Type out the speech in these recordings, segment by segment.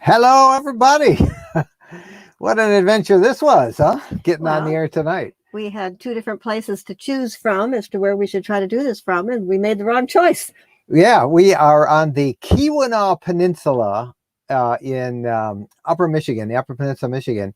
Hello, everybody. What an adventure this was, huh? Getting on the Well, air tonight. we had two different places to choose from as to where we should try to do this from, and we made the wrong choice. Yeah, we are on the Keweenaw Peninsula in Upper Michigan, the Upper Peninsula, Michigan.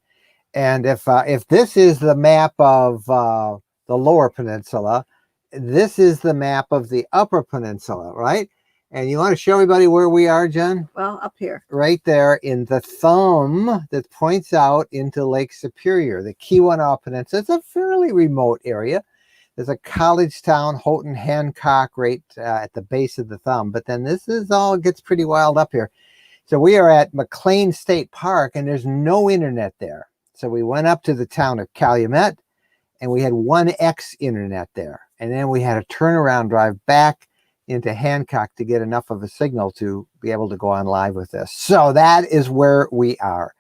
And if this is the map of the Lower Peninsula, this is the map of the Upper Peninsula, right? And you want to show everybody where we are, Jen? Well, up here. Right there in the thumb that points out into Lake Superior, the Keweenaw Peninsula. It's a fairly remote area. There's a college town, Houghton Hancock, right at the base of the thumb. But then this is all gets pretty wild up here. So we are at McLean State Park, and there's no internet there. So we went up to the town of Calumet, and we had 1X internet there. And then we had a turnaround drive back into Hancock to get enough of a signal to be able to go on live with this. So that is where we are.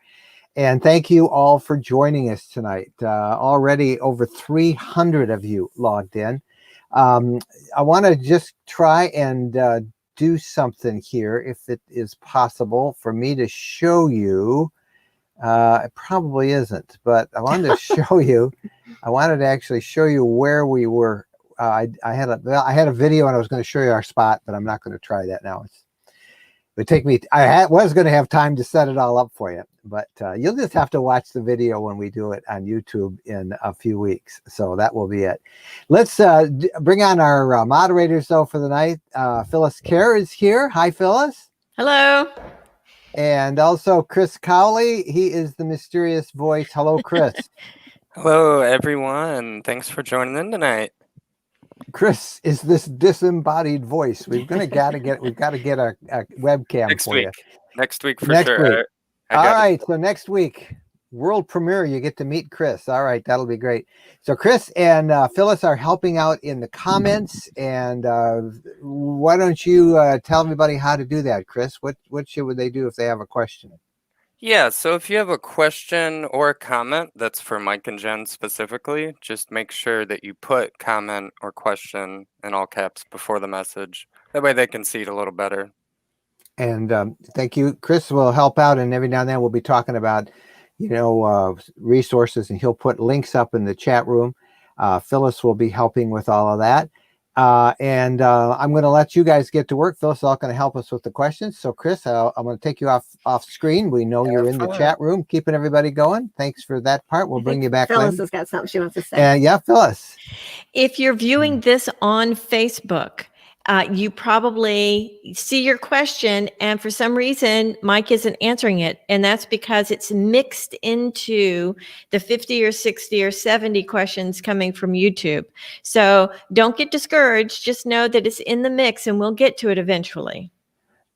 And thank you all for joining us tonight. Already over 300 of you logged in. I want to just try and do something here, if it is possible for me to show you. It probably isn't, but I wanted to show you. I wanted to actually show you where we were. I had a video and I was going to show you our spot, but I'm not going to try that now. It would take me. Was going to have time to set it all up for you, but you'll just have to watch the video when we do it on YouTube in a few weeks. So that will be it. Let's bring on our moderators though for the night. Phyllis Kerr is here. Hi, Phyllis. Hello. And also Chris Cowley. He is the mysterious voice. Hello, Chris. Hello, everyone. Thanks for joining in tonight. Chris is this disembodied voice. We've got to get a webcam Next for week. you. Next week for Next sure. week. I All got right. So next week, world premiere, you get to meet Chris. All right. That'll be great. So Chris and Phyllis are helping out in the comments. And why don't you tell everybody how to do that, Chris? What should they do if they have a question? Yeah, so if you have a question or a comment that's for Mike and Jen specifically, just make sure that you put comment or question in all caps before the message. That way they can see it a little better. And thank you. Chris will help out, and every now and then we'll be talking about, resources, and he'll put links up in the chat room. Phyllis will be helping with all of that. And I'm going to let you guys get to work. Phyllis is all going to help us with the questions. So Chris, I'm going to take you off screen. We know you're in the chat room, keeping everybody going. Thanks for that part. We'll bring you back. Phyllis has got something she wants to say. Yeah, Phyllis. If you're viewing this on Facebook, you probably see your question, and for some reason, Mike isn't answering it. And that's because it's mixed into the 50 or 60 or 70 questions coming from YouTube. So don't get discouraged. Just know that it's in the mix, and we'll get to it eventually.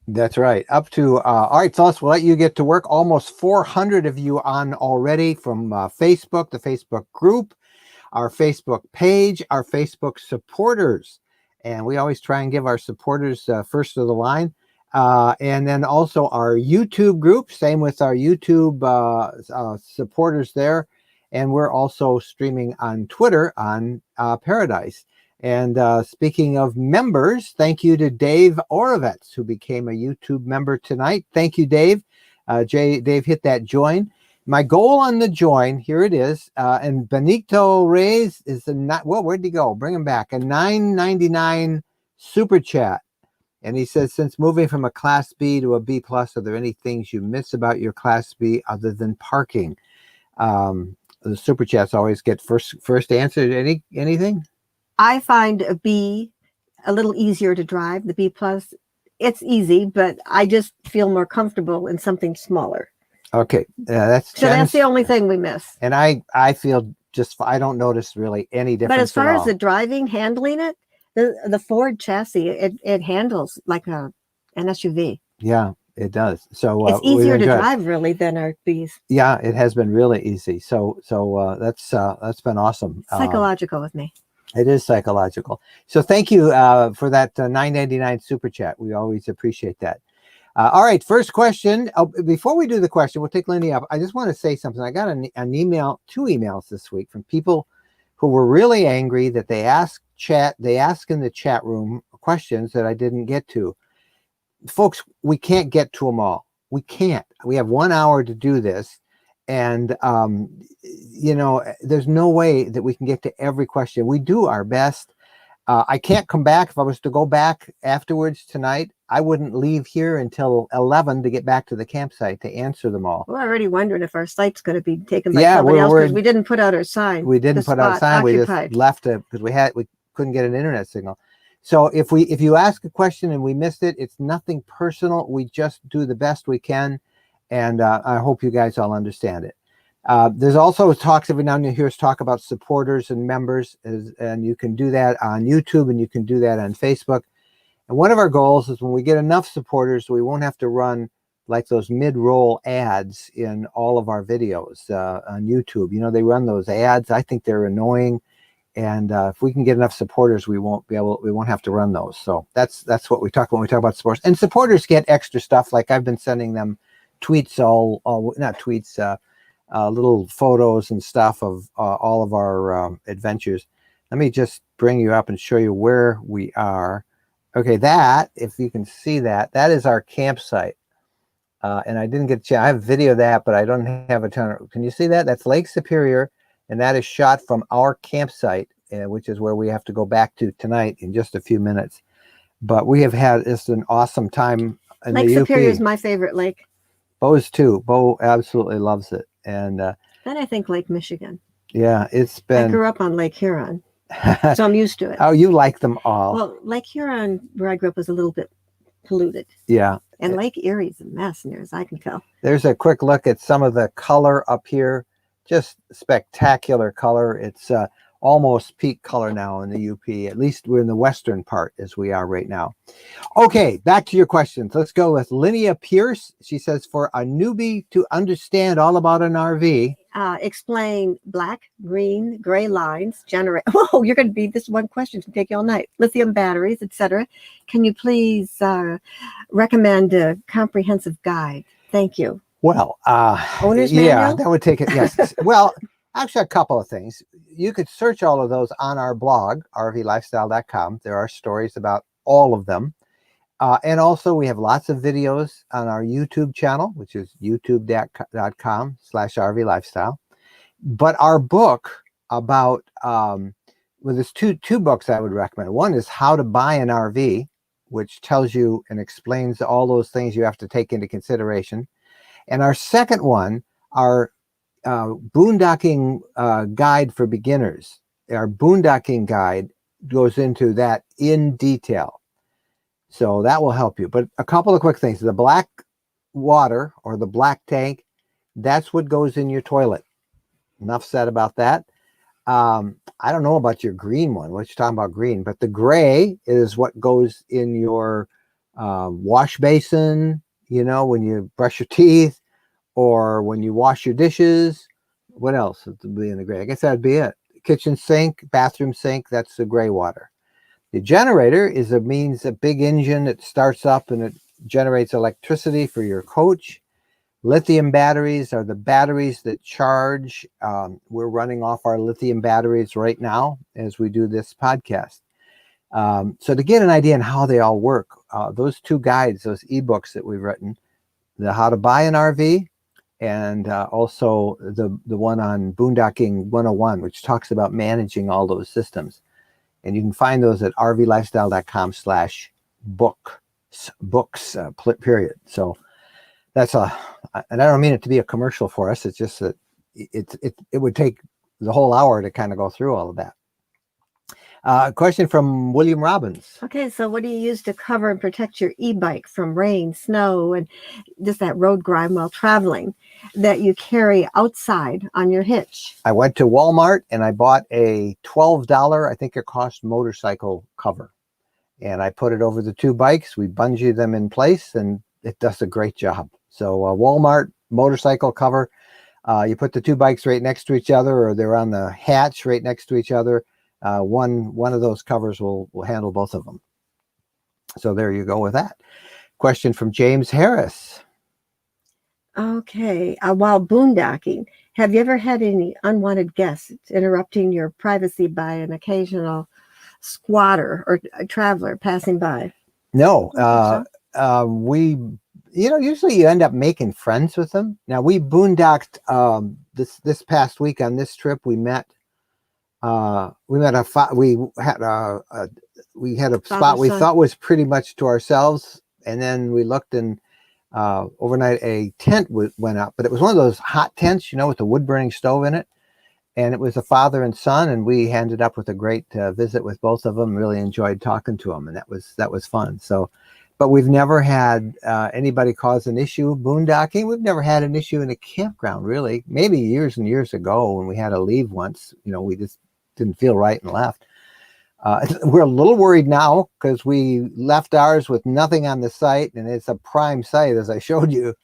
That's right. Up to, all right, Phyllis, we'll let you get to work. Almost 400 of you on already from Facebook, the Facebook group, our Facebook page, our Facebook supporters. And we always try and give our supporters first of the line. And then also our YouTube group, same with our YouTube supporters there. And we're also streaming on Twitter on Paradise. And speaking of members, thank you to Dave Orovitz, who became a YouTube member tonight. Thank you, Dave. Dave hit that join. My goal on the join, here it is, and Benito Reyes is where'd he go? Bring him back. A $9.99 super chat. And he says, since moving from a Class B to a B+, are there any things you miss about your Class B other than parking? The super chats always get first answer. Anything? I find a B a little easier to drive. The B+, it's easy, but I just feel more comfortable in something smaller. Okay, that's the only thing we miss. And I feel I don't notice really any difference. But as far as the driving, handling it, the Ford chassis, it handles like an SUV. Yeah, it does. So it's easier to drive really than our Bs. Yeah, it has been really easy. So that's been awesome. Psychological with me. It is psychological. So thank you for that $9.99 super chat. We always appreciate that. All right, first question. Before we do the question, we'll take Lindy up. I just want to say something. I got an email, 2 emails this week from people who were really angry that they ask in the chat room questions that I didn't get to. Folks, we can't get to them all. We can't. we have 1 hour to do this. And, you know, there's no way that we can get to every question. We do our best. I can't come back. If I was to go back afterwards tonight, I wouldn't leave here until 11 to get back to the campsite to answer them all. We're already wondering if our site's going to be taken by Yeah, somebody else we're- because we didn't put out our sign. We didn't put out a spot sign. We occupied. just left it because we couldn't get an internet signal. So if you ask a question and we missed it, it's nothing personal. We just do the best we can, and I hope you guys all understand it. There's also talks every now and then you hear us talk about supporters and members, and you can do that on YouTube and you can do that on Facebook. And one of our goals is when we get enough supporters, we won't have to run like those mid-roll ads in all of our videos on YouTube. You know, they run those ads. I think they're annoying. And if we can get enough supporters, we won't have to run those. So that's what we talk about when we talk about supporters. And supporters get extra stuff. Like I've been sending them tweets, not tweets, little photos and stuff of all of our adventures. Let me just bring you up and show you where we are. Okay, that, if you can see that is our campsite. And I didn't get a chance. I have video of that, but I don't have a ton of, can you see that? That's Lake Superior. And that is shot from our campsite, which is where we have to go back to tonight in just a few minutes. But we have had just an awesome time in Lake the UP. Superior is my favorite lake. Bo's too. Bo absolutely loves it. And then I think Lake Michigan. Yeah, it's I been. grew up on Lake Huron, so I'm used to it. Oh, you like them all. Well, Lake Huron, where I grew up, was a little bit polluted. Yeah. And Lake Erie's a mess, near as I can tell. There's a quick look at some of the color up here. Just spectacular color. It's almost peak color now in the UP. At least we're in the western part as we are right now. Okay, back to your questions. Let's go with Linnea Pierce. She says, for a newbie to understand all about an RV. Explain black, green, gray lines, generate. Oh, you're going to be this one question to take you all night. Lithium batteries, etc. Can you please recommend a comprehensive guide? Thank you. Well, Owner's yeah, manual? that would take it. Yes. Well, actually, a couple of things. You could search all of those on our blog, rvlifestyle.com. There are stories about all of them. And also, we have lots of videos on our YouTube channel, which is youtube.com/rvlifestyle. But our book about, well, there's two books I would recommend. One is How to Buy an RV, which tells you and explains all those things you have to take into consideration. And our second one, our boondocking guide for beginners. Our boondocking guide goes into that in detail. So that will help you. But a couple of quick things. The black water or the black tank, that's what goes in your toilet. Enough said about that. I don't know about your green one. What you're talking about green. But the gray is what goes in your wash basin, you know, when you brush your teeth or when you wash your dishes. What else would be in the gray? I guess that'd be it. Kitchen sink, bathroom sink, that's the gray water. The generator is a big engine that starts up and it generates electricity for your coach. Lithium batteries are the batteries that charge. We're running off our lithium batteries right now as we do this podcast. So to get an idea on how they all work, those two guides, those ebooks that we've written, the How to Buy an RV and also the one on Boondocking 101, which talks about managing all those systems. And you can find those at rvlifestyle.com/books, period. So that's and I don't mean it to be a commercial for us. It's just that it would take the whole hour to kind of go through all of that. A question from William Robbins. Okay, so what do you use to cover and protect your e-bike from rain, snow, and just that road grime while traveling that you carry outside on your hitch? I went to Walmart and I bought a $12, I think it cost, motorcycle cover. And I put it over the two bikes. We bungee them in place and it does a great job. So Walmart motorcycle cover, you put the two bikes right next to each other or they're on the hatch right next to each other. One of those covers will handle both of them. So there you go with that. Question from James Harris. Okay. While boondocking, have you ever had any unwanted guests interrupting your privacy by an occasional squatter or a traveler passing by? No, usually you end up making friends with them. Now we boondocked this past week on this trip. We had a spot we thought was pretty much to ourselves, and then we looked, and overnight a tent went up, but it was one of those hot tents, with the wood burning stove in it, and it was a father and son, and we ended up with a great visit with both of them. Really enjoyed talking to them, and that was fun. So, but we've never had anybody cause an issue boondocking. We've never had an issue in a campground, really. Maybe years and years ago when we had to leave once, we just didn't feel right and left. We're a little worried now because we left ours with nothing on the site, and it's a prime site, as I showed you.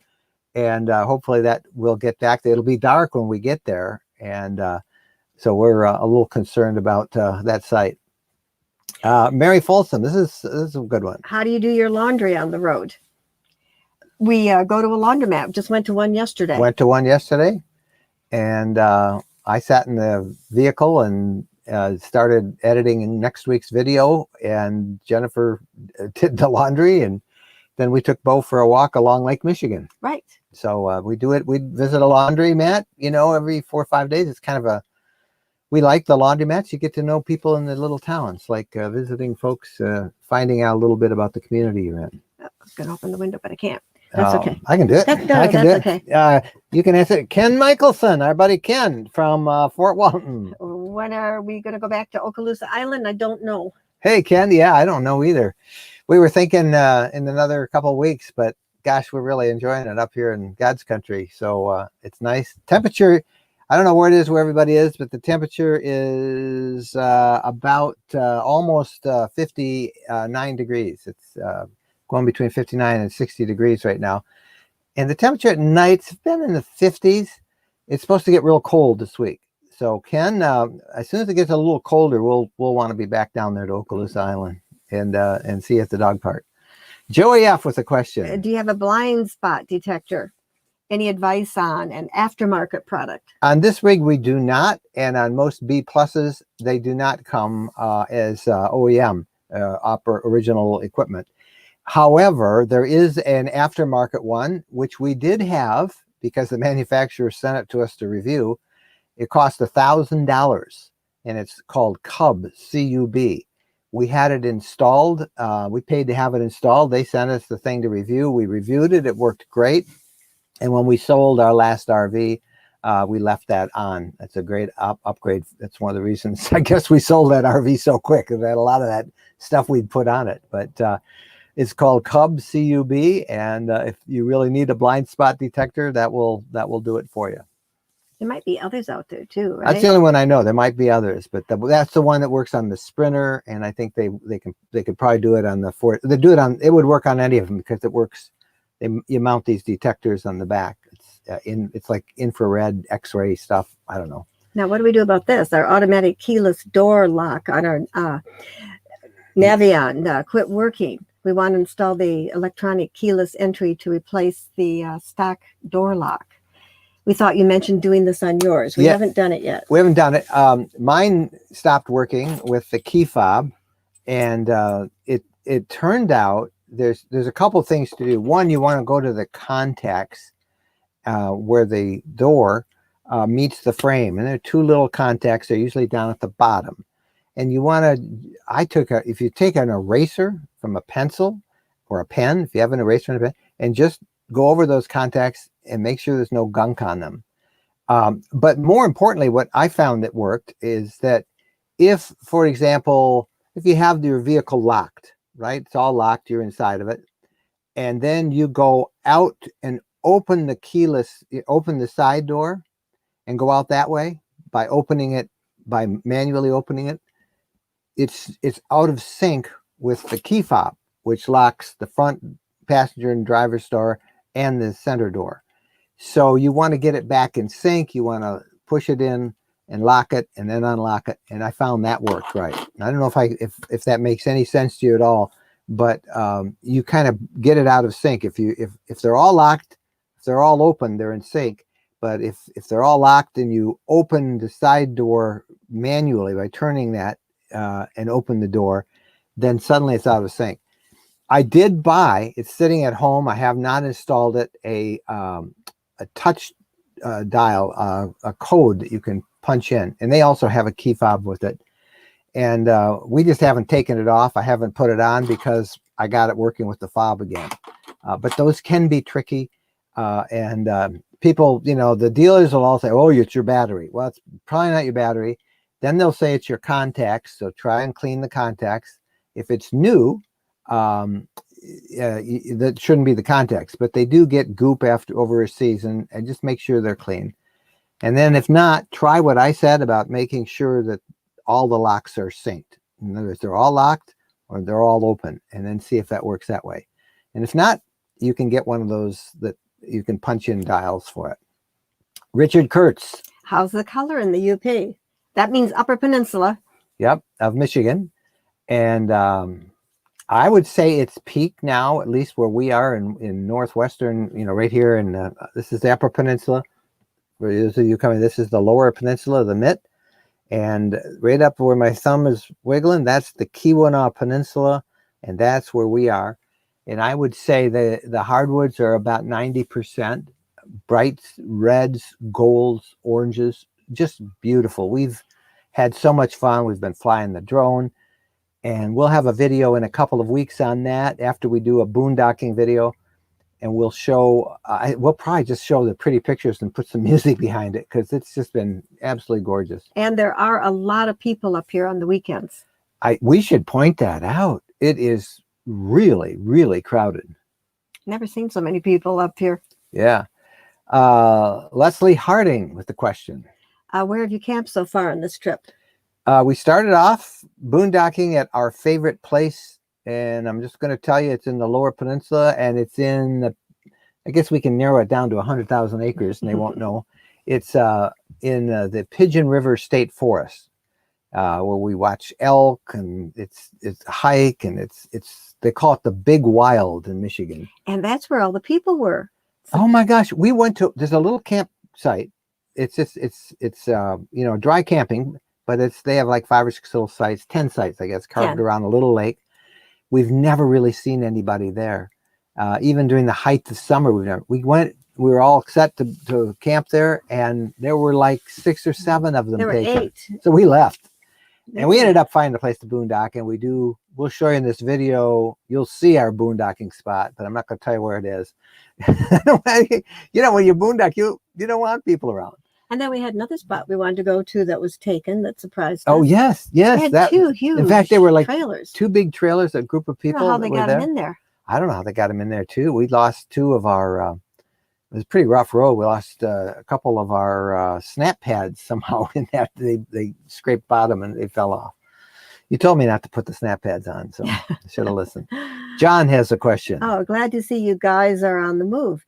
And hopefully that will get back there. It'll be dark when we get there. And so we're a little concerned about that site. Mary Folsom, this is a good one. How do you do your laundry on the road? We go to a laundromat. Just went to one yesterday. And I sat in the vehicle and started editing next week's video, and Jennifer did the laundry, and then we took Bo for a walk along Lake Michigan. Right. So we do it. We visit a laundromat, every 4 or 5 days. It's kind of we like the laundromats. You get to know people in the little towns, like visiting folks, finding out a little bit about the community you're in. I was going to open the window, but I can't. That's okay. I can do it. I can do it. Okay. You can answer it. Ken Michelson, our buddy Ken from Fort Walton. When are we going to go back to Okaloosa Island? I don't know. Hey, Ken. Yeah, I don't know either. We were thinking in another couple of weeks, but gosh, we're really enjoying it up here in God's country. So it's nice. Temperature, I don't know where it is, where everybody is, but the temperature is about almost 59 degrees. It's going between 59 and 60 degrees right now. And the temperature at night's been in the 50s. It's supposed to get real cold this week. So Ken, as soon as it gets a little colder, we'll want to be back down there to Okaloosa Island and see you at the dog park. Joey F with a question. Do you have a blind spot detector? Any advice on an aftermarket product? On this rig, we do not. And on most B pluses, they do not come as OEM original equipment. However, there is an aftermarket one, which we did have because the manufacturer sent it to us to review. It cost $1,000, and it's called Cub, C-U-B. We had it installed. We paid to have it installed. They sent us the thing to review. We reviewed it. It worked great. And when we sold our last RV, we left that on. That's a great upgrade. That's one of the reasons I guess we sold that RV so quick. Because we had a lot of that stuff we'd put on it. But it's called Cub, C-U-B. And if you really need a blind spot detector, that will do it for you. There might be others out there too, right? That's the only one I know. There might be others, but that's the one that works on the Sprinter, and I think they could probably do it on the Ford. They do it on. It would work on any of them because it works. You mount these detectors on the back. It's like infrared, X-ray stuff. I don't know. Now, what do we do about this? Our automatic keyless door lock on our Navion quit working. We want to install the electronic keyless entry to replace the stock door lock. We thought you mentioned doing this on yours. We haven't done it yet. We haven't done it. Mine stopped working with the key fob, and it turned out there's a couple things to do. One, you want to go to the contacts where the door meets the frame, and there are two little contacts. They're usually down at the bottom, and you want to. If you take an eraser from a pencil or a pen, if you have an eraser and a pen, and just go over those contacts and make sure there's no gunk on them. But more importantly, what I found that worked is that if, for example, if you have your vehicle locked, right? It's all locked, you're inside of it. And then you go out and open the side door and go out that way by manually opening it. It's out of sync with the key fob, which locks the front passenger and driver's door and the center door. So you want to get it back in sync. You want to push it in and lock it and then unlock it. And I found that worked right. I don't know if that makes any sense to you at all, but you kind of get it out of sync. If they're all locked, if they're all open, they're in sync. But if they're all locked and you open the side door manually by turning that and open the door, then suddenly it's out of sync. I did buy, it's sitting at home. I have not installed it, a touch dial, a code that you can punch in. And they also have a key fob with it. And we just haven't taken it off. I haven't put it on because I got it working with the fob again. But those can be tricky. People, you know, the dealers will all say, oh, it's your battery. Well, it's probably not your battery. Then they'll say it's your contacts. So try and clean the contacts. If it's new, that shouldn't be the contacts, but they do get goop over a season, and just make sure they're clean. And then if not, try what I said about making sure that all the locks are synced. In other words, they're all locked or they're all open, and then see if that works that way. And if not, you can get one of those that you can punch in dials for it. Richard Kurtz. How's the color in the UP? That means Upper Peninsula. Yep, of Michigan. And I would say it's peak now, at least where we are in northwestern, you know, right here. And this is the Upper Peninsula. Where you coming? This is the Lower Peninsula, the Mitt. And right up where my thumb is wiggling, that's the Keweenaw Peninsula. And that's where we are. And I would say the hardwoods are about 90%. Brights, reds, golds, oranges, just beautiful. We've had so much fun. We've been flying the drone. And we'll have a video in a couple of weeks on that after we do a boondocking video. And we'll show, we'll probably just show the pretty pictures and put some music behind it, because it's just been absolutely gorgeous. And there are a lot of people up here on the weekends. We should point that out. It is really, really crowded. Never seen so many people up here. Yeah. Leslie Harding with the question. Where have you camped so far on this trip? We started off boondocking at our favorite place, and I'm just going to tell you it's in the Lower Peninsula, and it's in the, I guess we can narrow it down to 100,000 acres and they won't know. It's in the Pigeon River State Forest, where we watch elk, and it's a hike, and they call it the Big Wild in Michigan. And that's where all the people were. Oh my gosh, we went to, there's a little campsite. It's you know, dry camping, but they have like 5 or 6 little sites, 10 sites, I guess, carved around a little lake. We've never really seen anybody there. Even during the height of summer, we were all set to camp there, and there were like 6 or 7 of them. There were 8. So we left. And we ended up finding a place to boondock, and we'll show you in this video, you'll see our boondocking spot, but I'm not going to tell you where it is. You know, when you boondock, you don't want people around. And then we had another spot we wanted to go to that was taken, that surprised us. Oh, yes. We had 2 huge in fact, they were like trailers. 2 big trailers, a group of people. I don't know how they got them in there. I don't know how they got them in there, too. We lost 2 of our, it was a pretty rough road. We lost a couple of our snap pads somehow in that. They scraped bottom and they fell off. You told me not to put the snap pads on, so I should have listened. John has a question. Oh, glad to see you guys are on the move.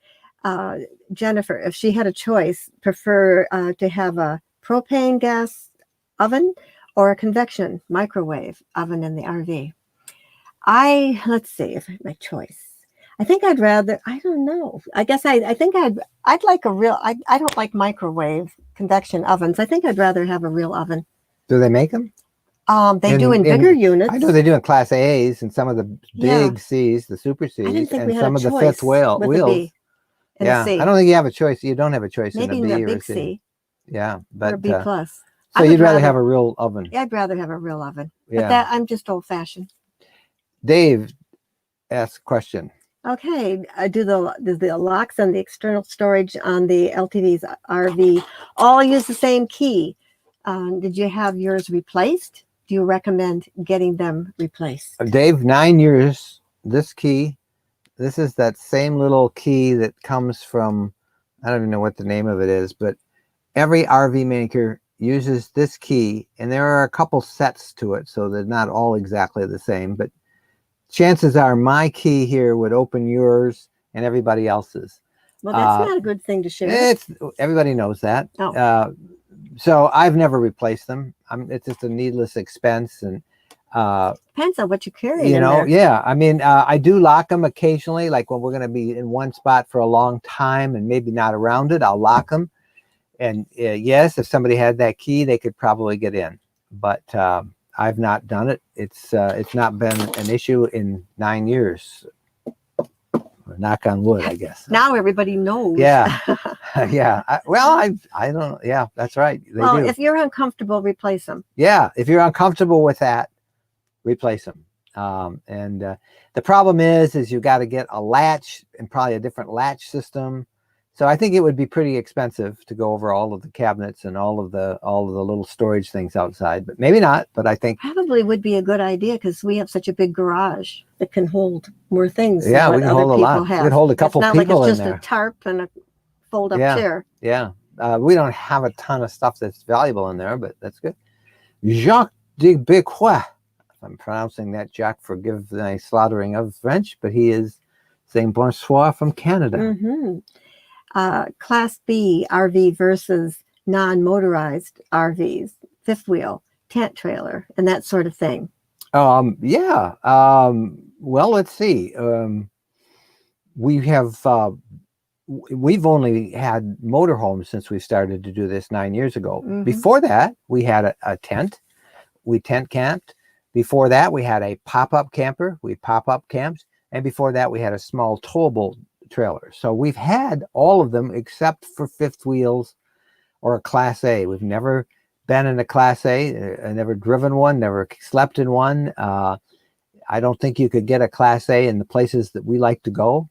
Jennifer, if she had a choice, prefer to have a propane gas oven or a convection microwave oven in the RV? Let's see if I have my choice. I think I'd rather, I don't know. I guess I think I'd like a real, I don't like microwave convection ovens. I think I'd rather have a real oven. Do they make them? They do in bigger units. I know they do in Class A's and some of the big C's, the Super C's, and some of the fifth wheels. Yeah, I don't think you have a choice. You don't have a choice in a B or a C. Yeah, but or a B plus. So you'd rather have a real oven? Yeah, I'd rather have a real oven. Yeah. But I'm just old fashioned. Dave asks a question. Okay, do the locks and the external storage on the LTV's RV all use the same key? Did you have yours replaced? Do you recommend getting them replaced? Dave, 9 years. This key. This is that same little key that comes from, I don't even know what the name of it is, but every RV maker uses this key, and there are a couple sets to it, so they're not all exactly the same, but chances are my key here would open yours and everybody else's. Well, that's not a good thing to share. Everybody knows that. Oh. So I've never replaced them. It's just a needless expense, and depends on what you carry. You know, yeah. I mean, I do lock them occasionally, like when we're going to be in one spot for a long time and maybe not around it, I'll lock them. And yes, if somebody had that key, they could probably get in. But I've not done it. It's not been an issue in 9 years. Knock on wood, I guess. Now everybody knows. Yeah. Yeah. I don't. Yeah, that's right. They Well, do. if you're uncomfortable, replace them. Yeah, if you're uncomfortable with that, replace them. The problem is you've got to get a latch and probably a different latch system. So I think it would be pretty expensive to go over all of the cabinets and all of the little storage things outside, but maybe not. But I think Probably would be a good idea because we have such a big garage that can hold more things. Yeah, than we can other hold a lot. people We have. can hold a couple it's not people like it's in just there. a tarp and a fold-up Yeah. chair. Yeah, we don't have a ton of stuff that's valuable in there, but that's good. Jacques de Bécois. If I'm pronouncing that, Jacques, forgive my slaughtering of French, but he is saying bonsoir from Canada. Mm-hmm. Class B RV versus non-motorized RVs, fifth wheel, tent trailer, and that sort of thing. Yeah. Well, let's see. We've only had motorhomes since we started to do this 9 years ago. Mm-hmm. Before that, we had a tent. We tent camped. Before that, we had a pop-up camper. We pop-up camped. And before that, we had a small towable trailer. So we've had all of them except for fifth wheels or a Class A. We've never been in a Class A. I never driven one, never slept in one. I don't think you could get a Class A in the places that we like to go.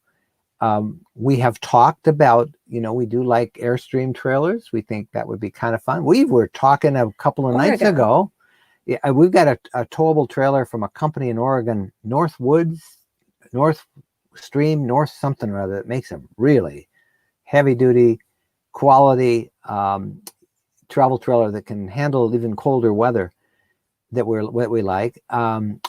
We have talked about, we do like Airstream trailers. We think that would be kind of fun. We were talking a couple of nights ago. Yeah, we've got a towable trailer from a company in Oregon, North Stream, North something or other, that makes them really heavy duty, quality travel trailer that can handle even colder weather that we like.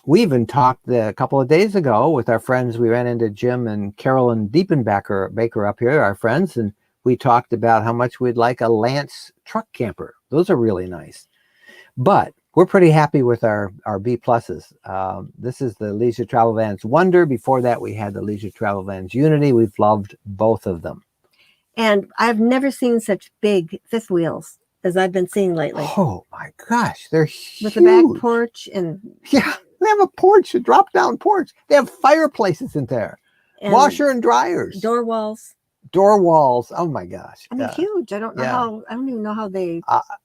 We even talked a couple of days ago with our friends. We ran into Jim and Carolyn Baker up here, our friends, and we talked about how much we'd like a Lance truck camper. Those are really nice. But we're pretty happy with our B pluses. This is the Leisure Travel Vans Wonder. Before that, we had the Leisure Travel Vans Unity. We've loved both of them. And I've never seen such big fifth wheels as I've been seeing lately. Oh my gosh, they're huge. With the back porch and... Yeah, they have a porch, a drop-down porch. They have fireplaces in there. And washer and dryers. Door walls. Oh my gosh. I mean, huge. I don't know I don't even know how they...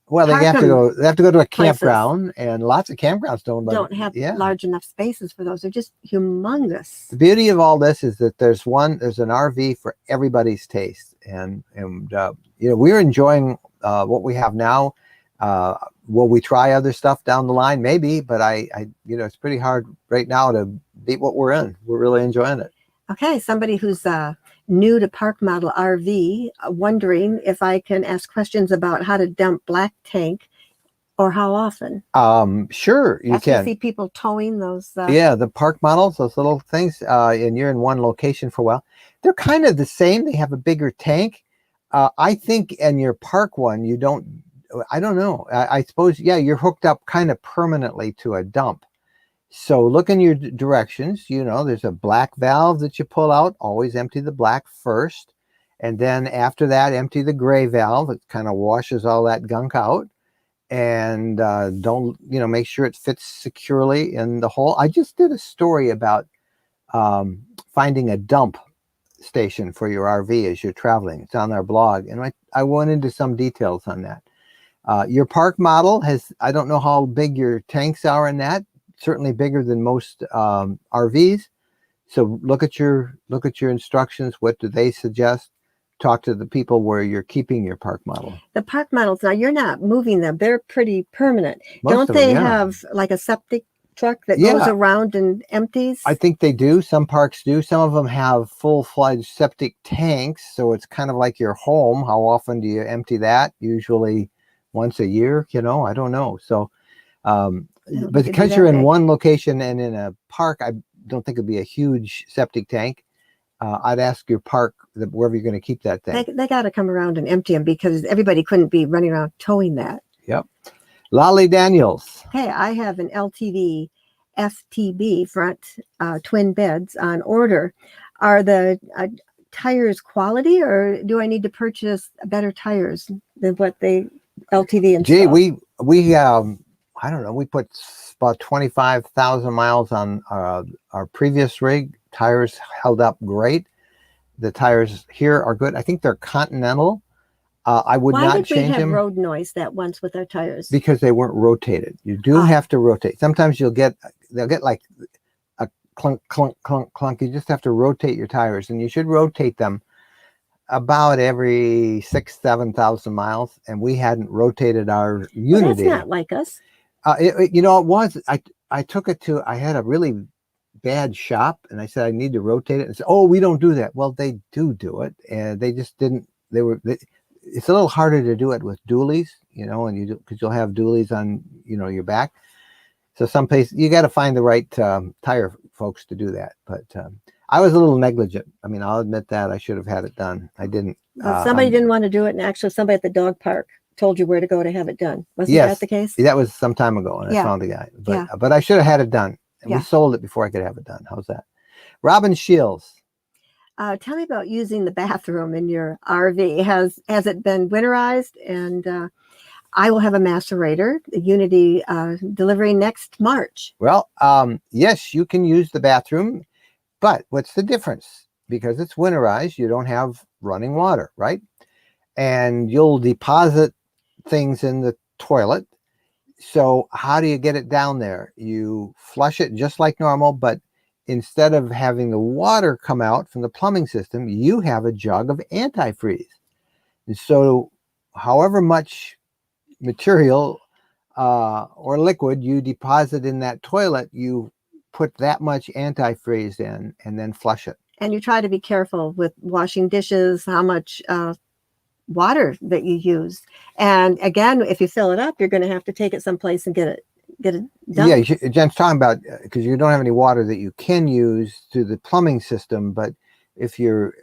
well, they have to go to a campground, and lots of campgrounds don't have large enough spaces for those. They're just humongous. The beauty of all this is that there's an RV for everybody's taste. And we're enjoying what we have now. Will we try other stuff down the line? Maybe, but it's pretty hard right now to beat what we're in. We're really enjoying it. Okay, somebody who's new to Park Model RV, wondering if I can ask questions about how to dump black tank or how often. Sure, you can. See people towing those. The Park Models, those little things, and you're in one location for a while. They're kind of the same. They have a bigger tank. I think in your Park one, you don't. I don't know. I suppose, you're hooked up kind of permanently to a dump. So look in your directions. There's a black valve that you pull out. Always empty the black first. And then after that, empty the gray valve. It kind of washes all that gunk out. And make sure it fits securely in the hole. I just did a story about finding a dump station for your RV as you're traveling. It's on our blog. And I went into some details on that. Your Park Model I don't know how big your tanks are in that. Certainly bigger than most RVs. So look at your instructions. What do they suggest? Talk to the people where you're keeping your Park Model. The Park Models, now you're not moving them. They're pretty permanent. Don't they have like a septic truck that goes around and empties? I think they do. Some parks do. Some of them have full-fledged septic tanks. So it's kind of like your home. How often do you empty that? Usually once a year, I don't know. So, but because you're in one location and in a park, I don't think it'd be a huge septic tank. I'd ask your park, wherever you're going to keep that thing. They got to come around and empty them because everybody couldn't be running around towing that. Yep. Lolly Daniels. Okay, I have an LTV FTB front twin beds on order. Are the tires quality, or do I need to purchase better tires than what they LTV installed? Gee, we I don't know, we put about 25,000 miles on our previous rig. Tires held up great. The tires here are good. I think they're Continental. I would Why not did we change have them road noise that once with our tires? because they weren't rotated. You do have to rotate. Sometimes they'll get like a clunk, clunk, clunk, clunk. You just have to rotate your tires, and you should rotate them about every 7,000 miles. And we hadn't rotated our Unity. Well, that's not like us. You know, it was. I took it to. I had a really bad shop, and I said I need to rotate it. And said, "Oh, we don't do that." Well, they do it, and they just didn't. It's a little harder to do it with dualies, you know, and because you'll have dualies on, you know, your back. So someplace you got to find the right tire folks to do that. But I was a little negligent. I mean, I'll admit that I should have had it done. I didn't. Well, somebody didn't want to do it, and actually, somebody at the dog park told you where to go to have it done. Wasn't that the case? That was some time ago, and I found the guy. But I should have had it done, and we sold it before I could have it done. How's that? Robin Shields. Tell me about using the bathroom in your RV. Has it been winterized? And I will have a macerator, the Unity delivery next March. Well, yes, you can use the bathroom, but what's the difference? Because it's winterized, you don't have running water, right? And you'll deposit things in the toilet. So how do you get it down there? You flush it just like normal, but instead of having the water come out from the plumbing system, you have a jug of antifreeze. And so however much material or liquid you deposit in that toilet, you put that much antifreeze in and then flush it. And you try to be careful with washing dishes, how much water that you use. And again, if you fill it up, you're going to have to take it someplace and get it done. Yeah, Jen's talking about because you don't have any water that you can use through the plumbing system. But if you're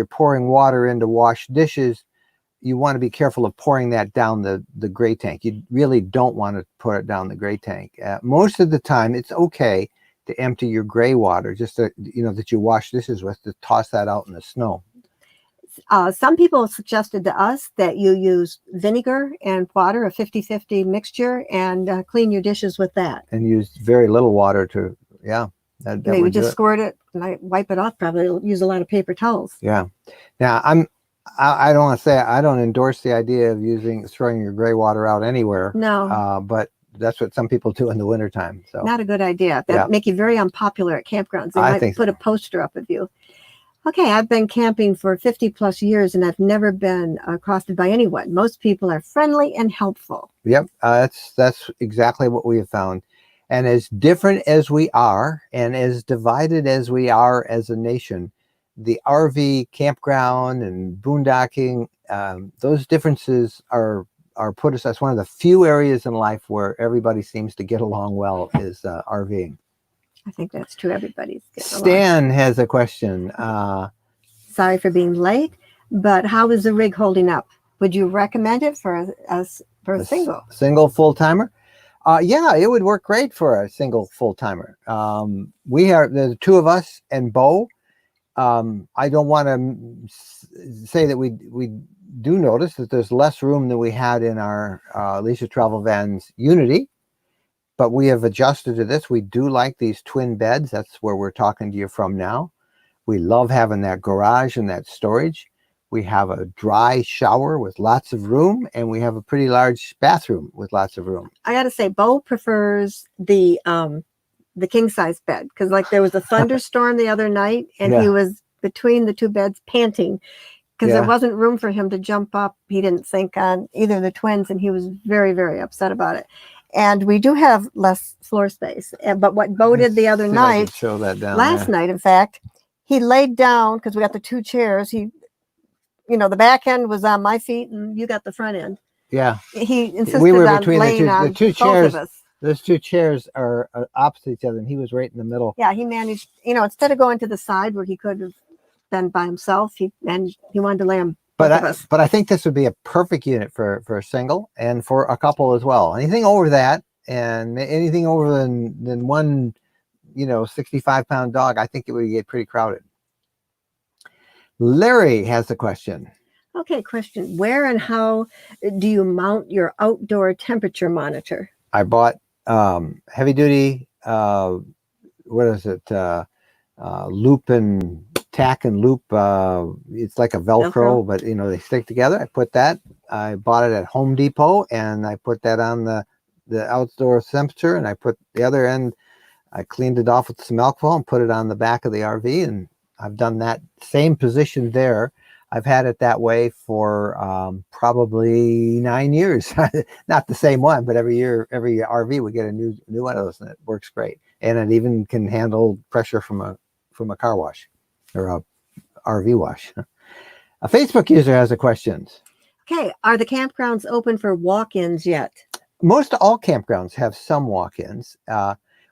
pouring water in to wash dishes, you want to be careful of pouring that down the gray tank. You really don't want to pour it down the gray tank. Most of the time, it's okay to empty your gray water, just to, you know, that you wash dishes with, to toss that out in the snow. Some people suggested to us that you use vinegar and water, a 50-50 mixture, and clean your dishes with that. And use very little water to, that Maybe just squirt it and wipe it off. Probably use a lot of paper towels. Yeah. Now, I don't want to say I don't endorse the idea of throwing your gray water out anywhere. No. But that's what some people do in the wintertime. So not a good idea. That make you very unpopular at campgrounds. They might put a poster up of you. Okay, I've been camping for 50 plus years and I've never been accosted by anyone. Most people are friendly and helpful. Yep, that's exactly what we have found. And as different as we are and as divided as we are as a nation, the RV campground and boondocking, those differences are put us as one of the few areas in life where everybody seems to get along well is RVing. I think that's true. Everybody's getting along. Stan has a question. Sorry for being late, but how is the rig holding up? Would you recommend it for a single full-timer? Yeah, it would work great for a single full-timer. There's two of us and Bo. I don't want to say that we do notice that there's less room than we had in our Leisure Travel Vans Unity. But we have adjusted to this. We do like these twin beds. That's where we're talking to you from now. We love having that garage and that storage. We have a dry shower with lots of room, and we have a pretty large bathroom with lots of room. I got to say, Bo prefers the king size bed because, like, there was a thunderstorm the other night, and he was between the two beds panting because there wasn't room for him to jump up. He didn't think on either of the twins, and he was very, very upset about it. And we do have less floor space. But what Bo did the other night, last night, in fact, he laid down because we got the two chairs. The back end was on my feet and you got the front end. Yeah. He insisted we were on between laying on the two chairs. Both of us. Those two chairs are opposite each other, and he was right in the middle. Yeah, he managed, instead of going to the side where he could have been by himself, he wanted to lay him. But I think this would be a perfect unit for a single and for a couple as well. Anything over that and anything over than one, 65-pound dog, I think it would get pretty crowded. Larry has a question. Okay, question. Where and how do you mount your outdoor temperature monitor? I bought heavy duty, what is it? Loop and tack and loop. It's like a Velcro, but you know, they stick together. I put that. I bought it at Home Depot, and I put that on the outdoor temperature, and I put the other end. I cleaned it off with some alcohol and put it on the back of the RV, and I've done that same position there. I've had it that way for probably 9 years. Not the same one, but every year, every RV we get a new one of those, and it works great. And it even can handle pressure from a car wash or a RV wash. A Facebook user has a question. Okay, are the campgrounds open for walk-ins yet? Most all campgrounds have some walk-ins.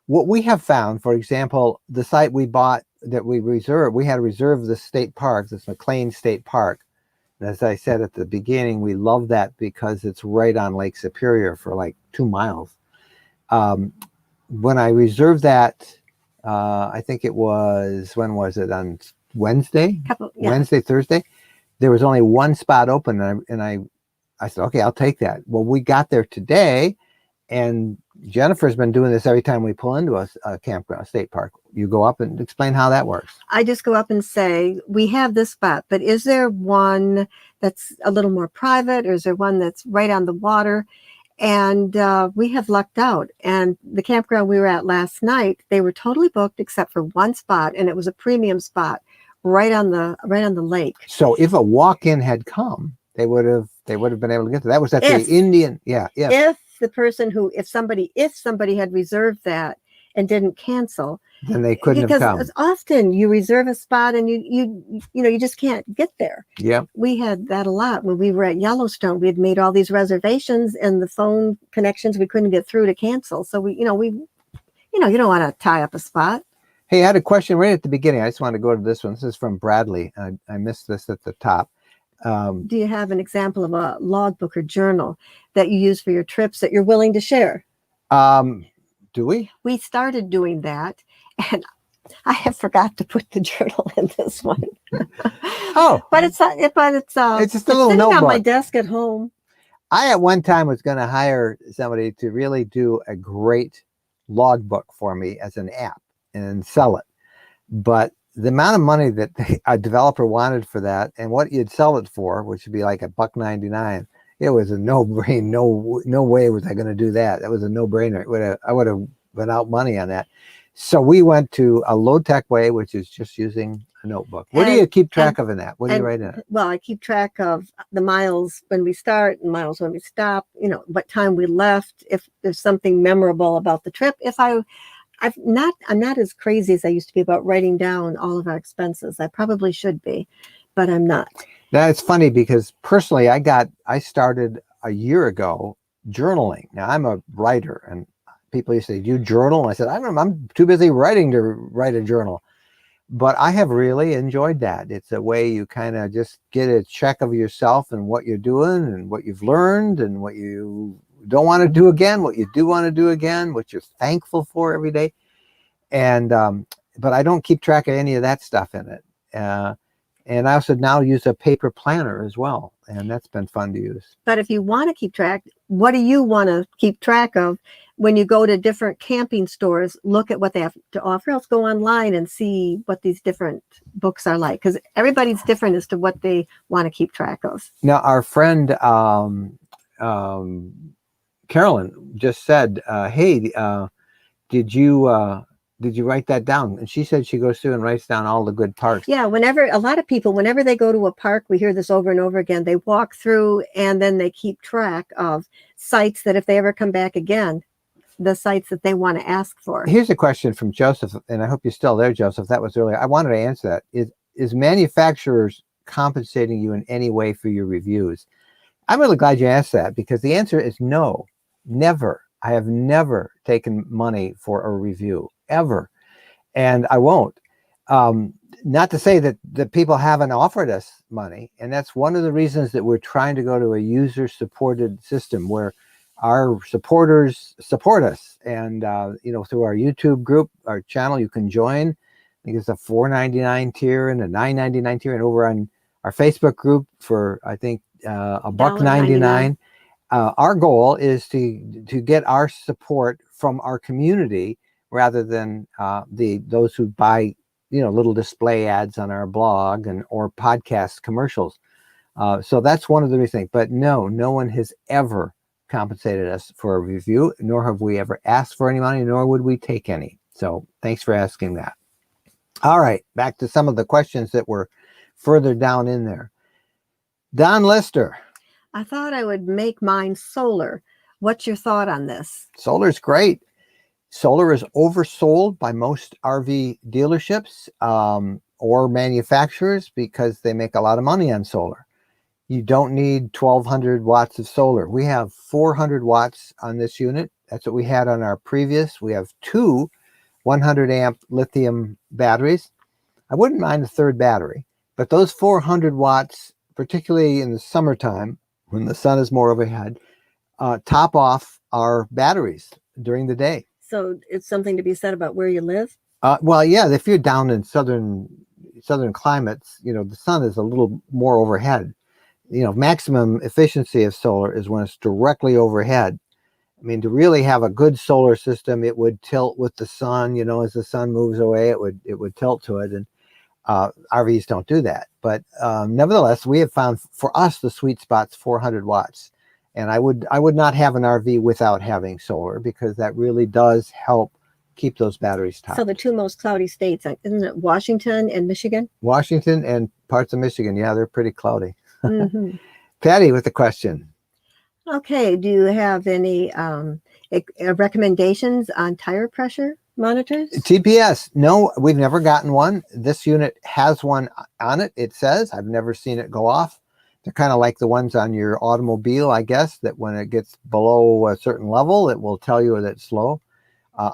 What we have found, for example, the site we bought that we reserved, we had to reserve the state park, this McLean State Park. And as I said at the beginning, we love that because it's right on Lake Superior for like 2 miles. When I reserved that, I think it was, when was it? On Wednesday? Wednesday, Thursday. There was only one spot open, and I said, okay, I'll take that. Well, we got there today, and Jennifer's been doing this every time we pull into a campground, a state park. You go up and explain how that works. I just go up and say, we have this spot, but is there one that's a little more private, or is there one that's right on the water? And we have lucked out. And the campground we were at last night, they were totally booked except for one spot, and it was a premium spot right on the lake. So if a walk-in had come, they would have been able to get to that. Was at the Indian, yeah. If the person if somebody had reserved that and didn't cancel, then they couldn't have come. Because often you reserve a spot and you just can't get there. Yeah. We had that a lot when we were at Yellowstone. We had made all these reservations, and the phone connections we couldn't get through to cancel. So you don't want to tie up a spot. Hey, I had a question right at the beginning. I just want to go to this one. This is from Bradley. I missed this at the top. Do you have an example of a logbook or journal that you use for your trips that you're willing to share? Do we? We started doing that, and I have forgot to put the journal in this one. Oh, but it's just a little notebook on my desk at home. I at one time was going to hire somebody to really do a great logbook for me as an app and sell it, but the amount of money that a developer wanted for that and what you'd sell it for, which would be like $1.99, it was a no-brainer. No way was I going to do that. That was a no-brainer. I would have been out money on that. So we went to a low-tech way, which is just using a notebook. What do you keep track of in that? What do you write in it? Well, I keep track of the miles when we start and miles when we stop, what time we left, if there's something memorable about the trip. I'm not as crazy as I used to be about writing down all of our expenses. I probably should be, but I'm not. That's funny because personally, I started a year ago journaling. Now I'm a writer, and people used to say, "Do you journal?" And I said, I'm too busy writing to write a journal. But I have really enjoyed that. It's a way you kind of just get a check of yourself and what you're doing and what you've learned and what you don't want to do again, what you do want to do again, what you're thankful for every day. And but I don't keep track of any of that stuff in it. And I also now use a paper planner as well, and that's been fun to use. But if you want to keep track, what do you want to keep track of when you go to different camping stores? Look at what they have to offer. Else go online and see what these different books are like, because everybody's different as to what they want to keep track of. Now, our friend Carolyn just said, "Hey, did you write that down?" And she said she goes through and writes down all the good parks. Yeah, a lot of people, whenever they go to a park, we hear this over and over again, they walk through and then they keep track of sites that if they ever come back again, the sites that they want to ask for. Here's a question from Joseph, and I hope you're still there, Joseph. That was earlier. I wanted to answer that. Is manufacturers compensating you in any way for your reviews? I'm really glad you asked that, because the answer is no, never. I have never taken money for a review, ever. And I won't. Not to say that people haven't offered us money. And that's one of the reasons that we're trying to go to a user-supported system where our supporters support us. And, through our YouTube group, our channel, you can join. I think it's a $4.99 tier and a $9.99 tier. And over on our Facebook group for, I think, $1.99. our goal is to get our support from our community rather than those who buy little display ads on our blog or podcast commercials. So that's one of the things. But no one has ever compensated us for a review, nor have we ever asked for any money, nor would we take any. So thanks for asking that. All right, back to some of the questions that were further down in there. Don Lister. I thought I would make mine solar. What's your thought on this? Solar's great. Solar is oversold by most RV dealerships or manufacturers because they make a lot of money on solar. You don't need 1,200 watts of solar. We have 400 watts on this unit. That's what we had on our previous. We have two 100 amp lithium batteries. I wouldn't mind a third battery, but those 400 watts, particularly in the summertime when the sun is more overhead, top off our batteries during the day. So it's something to be said about where you live? Well, yeah, if you're down in southern climates, the sun is a little more overhead. Maximum efficiency of solar is when it's directly overhead. I mean, to really have a good solar system, it would tilt with the sun. As the sun moves away, it would tilt to it, and RVs don't do that. But nevertheless, we have found for us the sweet spot's 400 watts, and I would not have an RV without having solar because that really does help keep those batteries topped. So the two most cloudy states, isn't it Washington and Michigan? Washington and parts of Michigan, yeah, they're pretty cloudy. Mm-hmm. Patty with the question. Okay, do you have any recommendations on tire pressure monitors? TPS, no, we've never gotten one. This unit has one on it, it says. I've never seen it go off. They're kind of like the ones on your automobile, I guess, that when it gets below a certain level, it will tell you that it's slow.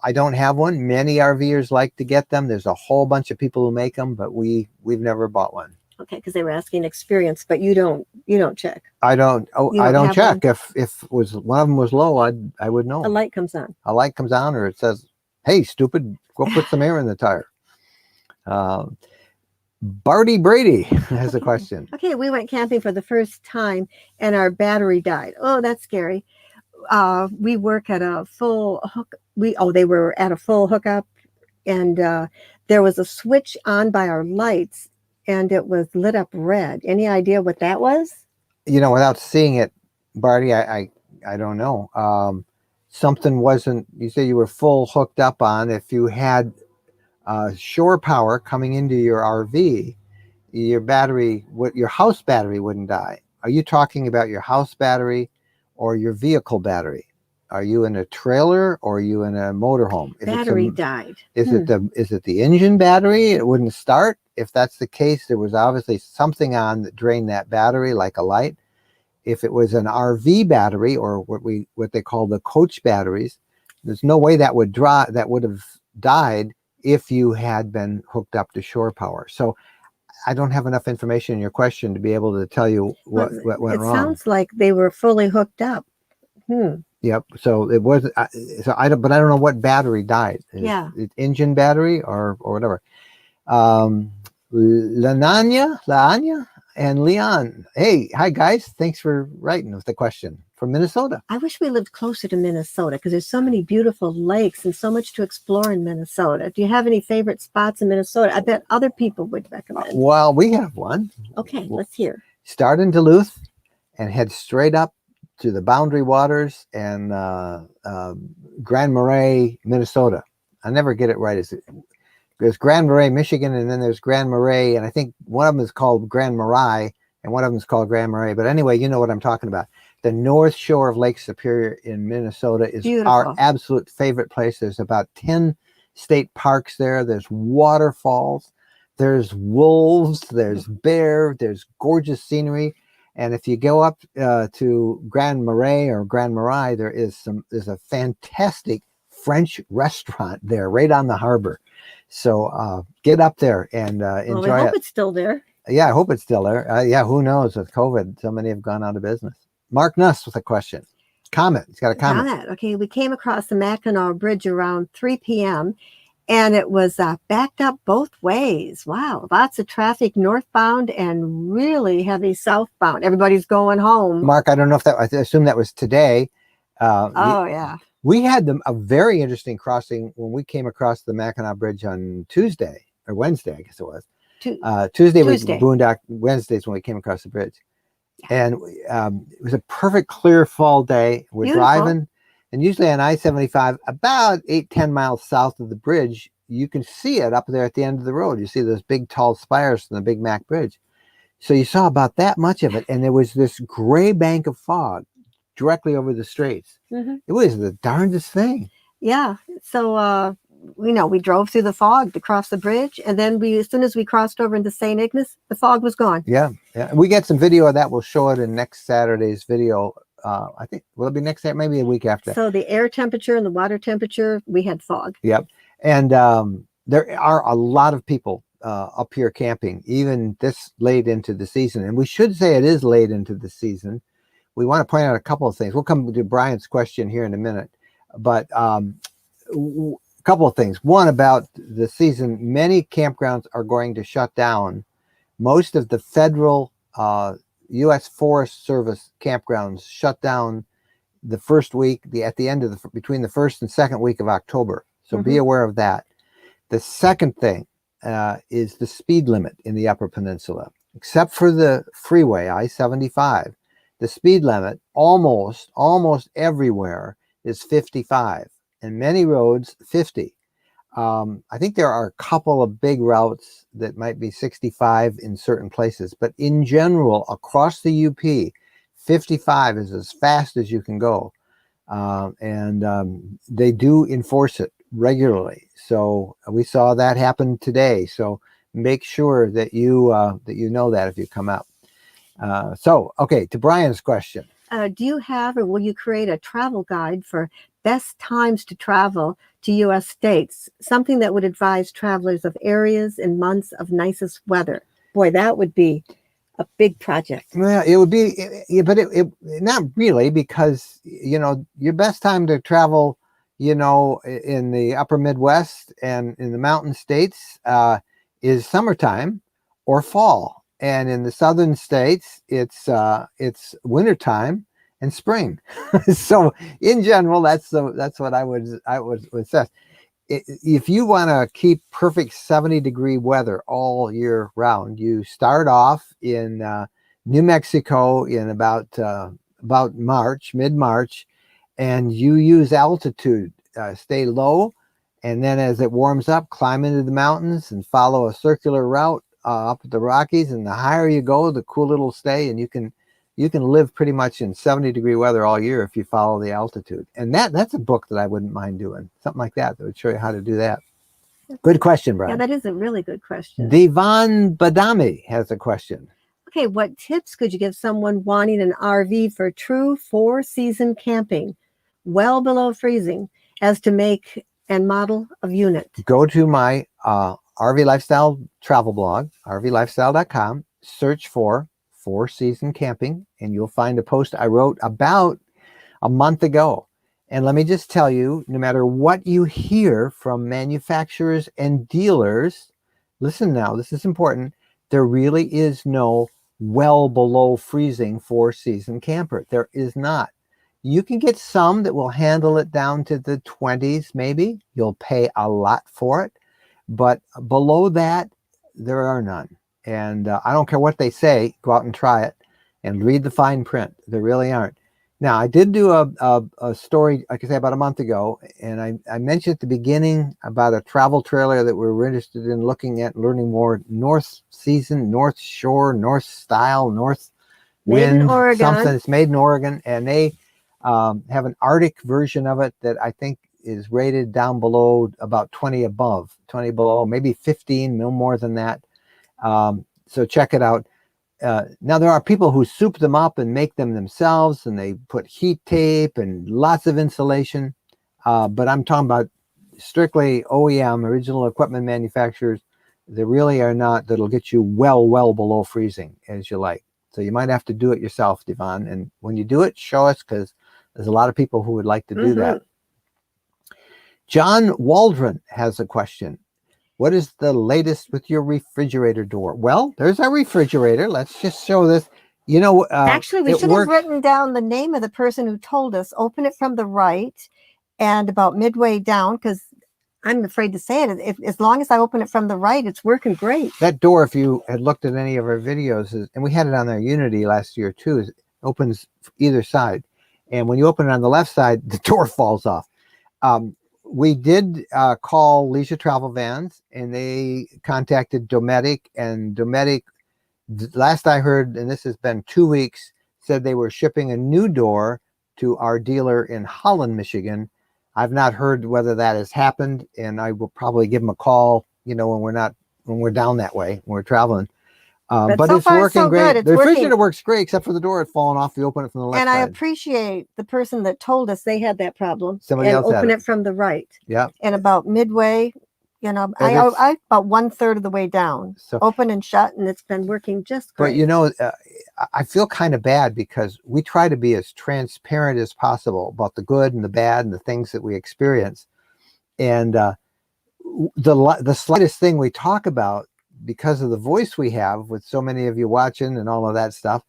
I don't have one. Many RVers like to get them. There's a whole bunch of people who make them, but we've never bought one. Okay, because they were asking experience, but you don't check. I don't check. One? If was one of them was low, I would know. A light comes on. A light comes on, or it says, "Hey, stupid, go put some air in the tire." Barty Brady has a question. Okay, we went camping for the first time, and our battery died. Oh, that's scary. We work at a full hook. They were at a full hookup, and there was a switch on by our lights. And it was lit up red. Any idea what that was? Without seeing it, Barty, I don't know. Something wasn't, you say you were full hooked up on. If you had shore power coming into your RV, your house battery wouldn't die. Are you talking about your house battery or your vehicle battery? Are you in a trailer or are you in a motorhome? Battery died. Is it the engine battery? It wouldn't start. If that's the case, there was obviously something on that drained that battery, like a light. If it was an RV battery or what they call the coach batteries, there's no way that would have died if you had been hooked up to shore power. So I don't have enough information in your question to be able to tell you what went wrong. It sounds like they were fully hooked up. Yep. So it was. But I don't know what battery died. Yeah. Engine battery or whatever. Laanya and Leon. Hey, hi guys. Thanks for writing with the question from Minnesota. I wish we lived closer to Minnesota because there's so many beautiful lakes and so much to explore in Minnesota. Do you have any favorite spots in Minnesota? I bet other people would recommend. Well, we have one. Okay, let's hear. Start in Duluth and head straight up to the Boundary Waters and Grand Marais, Minnesota. I never get it right. There's Grand Marais, Michigan, and then there's Grand Marais, and I think one of them is called Grand Marais, and one of them is called Grand Marais. But anyway, you know what I'm talking about. The North Shore of Lake Superior in Minnesota is beautiful. Our absolute favorite place. There's about 10 state parks there. There's waterfalls. There's wolves. There's bear. There's gorgeous scenery. And if you go up to Grand Marais or Grand Marais, there's a fantastic French restaurant there right on the harbor. So get up there and enjoy it. I hope it's still there. Yeah, I hope it's still there. Yeah, who knows with COVID? So many have gone out of business. Mark Nuss with a question. Comment. He's got a comment. Okay, we came across the Mackinac Bridge around 3 p.m. and it was backed up both ways. Wow, lots of traffic northbound and really heavy southbound. Everybody's going home. Mark, I don't know if that, I assume that was today. Oh, yeah. We had a very interesting crossing when we came across the Mackinac Bridge on Tuesday or Wednesday, I guess it was. Tuesday. We boondock. Wednesdays when we came across the bridge. And it was a perfect clear fall day. We're Beautiful. driving, and usually on I-75, about 8-10 miles south of the bridge, you can see it up there at the end of the road. You see those big tall spires from the Big Mac Bridge. So you saw about that much of it, and there was this gray bank of fog directly over the straits. It was the darndest thing. Yeah. So we drove through the fog to cross the bridge, and then as soon as we crossed over into St. Ignace, the fog was gone. Yeah. We get some video of that. We'll show it in next Saturday's video. I think will it be next Saturday, maybe a week after. So the air temperature and the water temperature, we had fog. Yep. And there are a lot of people up here camping, even this late into the season. And we should say it is late into the season. We want to point out a couple of things. We'll come to Brian's question here in a minute, but a couple of things. One, about the season, many campgrounds are going to shut down. Most of the federal U.S. Forest Service campgrounds shut down the first week, at the end of between the first and second week of October. So be aware of that. The second thing is the speed limit in the Upper Peninsula. Except for the freeway, I-75, the speed limit almost everywhere is 55, and many roads 50. I think there are a couple of big routes that might be 65 in certain places, but in general, across the UP, 55 is as fast as you can go. And they do enforce it regularly. So we saw that happen today. So make sure that you know that if you come up. So, okay, to Brian's question. Do you have or will you create a travel guide for best times to travel to U.S. states? Something that would advise travelers of areas and months of nicest weather. Boy, that would be a big project. Well, it would be, but it not really, because, your best time to travel, in the upper Midwest and in the mountain states is summertime or fall. And in the southern states, it's wintertime and spring. So in general, that's what I would say. If you want to keep perfect 70-degree weather all year round, you start off in New Mexico in about March, mid-March, and you use altitude, stay low, and then as it warms up, climb into the mountains and follow a circular route up the Rockies. And the higher you go, the cooler it'll stay, and you can live pretty much in 70-degree weather all year if you follow the altitude. And that's a book that I wouldn't mind doing, something like that would show you how to do that. Good question, Brian. Yeah, that is a really good question. Divan Badami has a question. Okay, what tips could you give someone wanting an RV for true 4-season camping, well below freezing, as to make and model of unit? Go to my RV Lifestyle travel blog, rvlifestyle.com, search for 4-season camping, and you'll find a post I wrote about a month ago. And let me just tell you, no matter what you hear from manufacturers and dealers, listen now, this is important, there really is no well below freezing 4-season camper. There is not. You can get some that will handle it down to the 20s, maybe. You'll pay a lot for it. But below that, there are none. And I don't care what they say, go out and try it and read the fine print. There really aren't. Now, I did do a story, like I say, about a month ago, and I mentioned at the beginning about a travel trailer that we were interested in looking at, learning more. North Season, North Shore, North Style, North Wind, something. It's made in Oregon, and they have an Arctic version of it that I think is rated down below about 20 below, maybe 15, no more than that. So check it out. Now, there are people who soup them up and make them themselves, and they put heat tape and lots of insulation. But I'm talking about strictly OEM, original equipment manufacturers. There really are not, that'll get you well below freezing as you like. So you might have to do it yourself, Devon. And when you do it, show us, because there's a lot of people who would like to do that. John Waldron has a question. What is the latest with your refrigerator door? Well, there's our refrigerator. Let's just show this. You know, Actually, we it should works. have written down the name of the person who told us. Open it from the right and about midway down, because I'm afraid to say it. As long as I open it from the right, it's working great. That door, if you had looked at any of our videos, and we had it on our Unity last year too, it opens either side. And when you open it on the left side, the door falls off. We did call Leisure Travel Vans, and they contacted Dometic, and Dometic, last I heard, and this has been 2 weeks, said they were shipping a new door to our dealer in Holland, Michigan. I've not heard whether that has happened, and I will probably give them a call, you know, when we're down that way, when we're traveling. But so it's far, working so great. good. The It's refrigerator working. works great, except for the door had fallen off. You open it from the left And I side. appreciate the person that told us they had that problem. Somebody and else had open it. it from the right. Yeah. And about midway, you know, And I about 1/3 of the way down. So Open and shut, and it's been working just great. But you know, I feel kind of bad because we try to be as transparent as possible about the good and the bad and the things that we experience. And the slightest thing we talk about, because of the voice we have with so many of you watching and all of that stuff,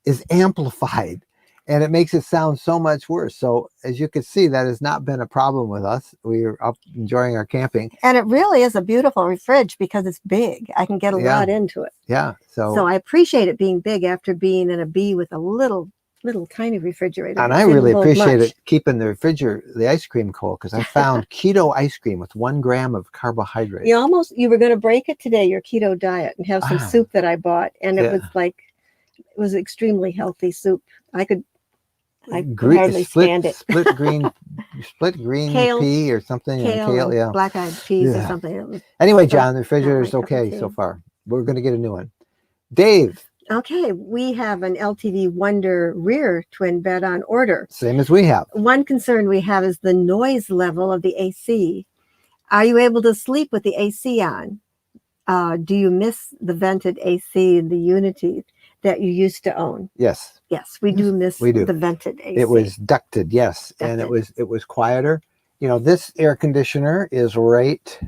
is amplified. And it makes it sound so much worse. So as you can see, that has not been a problem with us. We're up enjoying our camping. And it really is a beautiful fridge because it's big. I can get a lot into it. Yeah. So I appreciate it being big after being in a B with a little tiny refrigerator. And I really appreciate it keeping the ice cream cold, because I found keto ice cream with 1 gram of carbohydrate. You were going to break it today, your keto diet, and have some soup that I bought. And it was it was extremely healthy soup. I could hardly stand it. Split green kale, pea or something. Kale, yeah. Black-eyed peas or something. Anyway, John, the refrigerator is okay so far. We're going to get a new one. Dave. Okay, we have an LTV Wonder rear twin bed on order. Same as we have. One concern we have is the noise level of the AC. Are you able to sleep with the AC on? Do you miss the vented AC in the Unity that you used to own? Yes. Yes, we do miss the vented AC. It was ducted, yes. Ducted. And it was quieter. You know, this air conditioner is right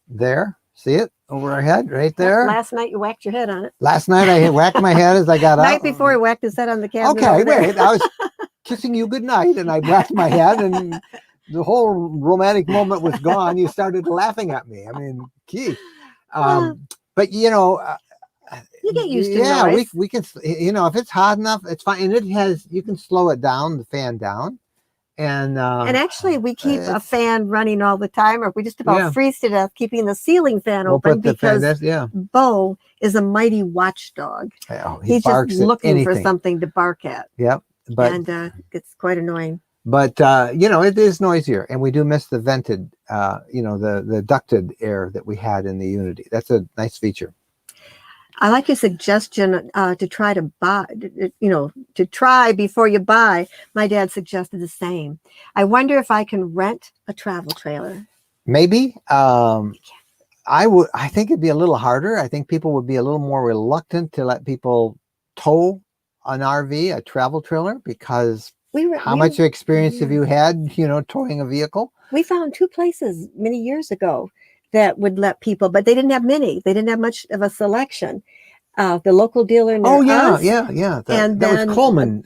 there. See it over our head right there? Last night you whacked your head on it. Last night I whacked my head as I got up. Night before he whacked his head on the cabinet. Okay, wait. I was kissing you goodnight and I whacked my head and the whole romantic moment was gone. You started laughing at me. I mean, gee. But you know, you get used to noise. we can, you know, if it's hot enough, it's fine. And you can slow it down, the fan down. And actually we keep a fan running all the time, or we just about freeze to death keeping the ceiling fan open because Bo is a mighty watchdog. He's just looking for something to bark at. Yep. And it's quite annoying. But you know, it is noisier, and we do miss the vented, you know, the ducted air that we had in the Unity. That's a nice feature. I like your suggestion to try to buy, you know, to try before you buy. My dad suggested the same. I wonder if I can rent a travel trailer. Maybe. I think it'd be a little harder. I think people would be a little more reluctant to let people tow an RV, a travel trailer, because how much experience have you had, you know, towing a vehicle? We found 2 places many years ago that would let people, but they didn't have many. They didn't have much of a selection. The local dealer near us. Yeah. And that was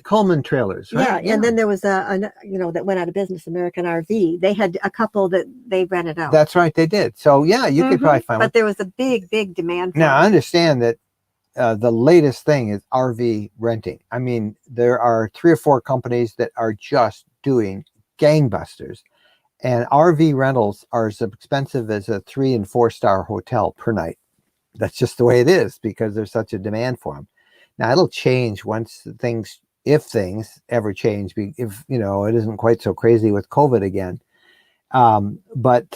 Coleman Trailers, right? Yeah, and then there was you know, that went out of business, American RV. They had a couple that they rented out. That's right, they did. So yeah, you could probably find one. But there was a big demand for Now, I understand that the latest thing is RV renting. I mean, there are 3 or 4 companies that are just doing gangbusters. And RV rentals are as expensive as a 3- and 4-star hotel per night. That's just the way it is because there's such a demand for them. Now it'll change once if things ever change, if, you know, it isn't quite so crazy with COVID again. But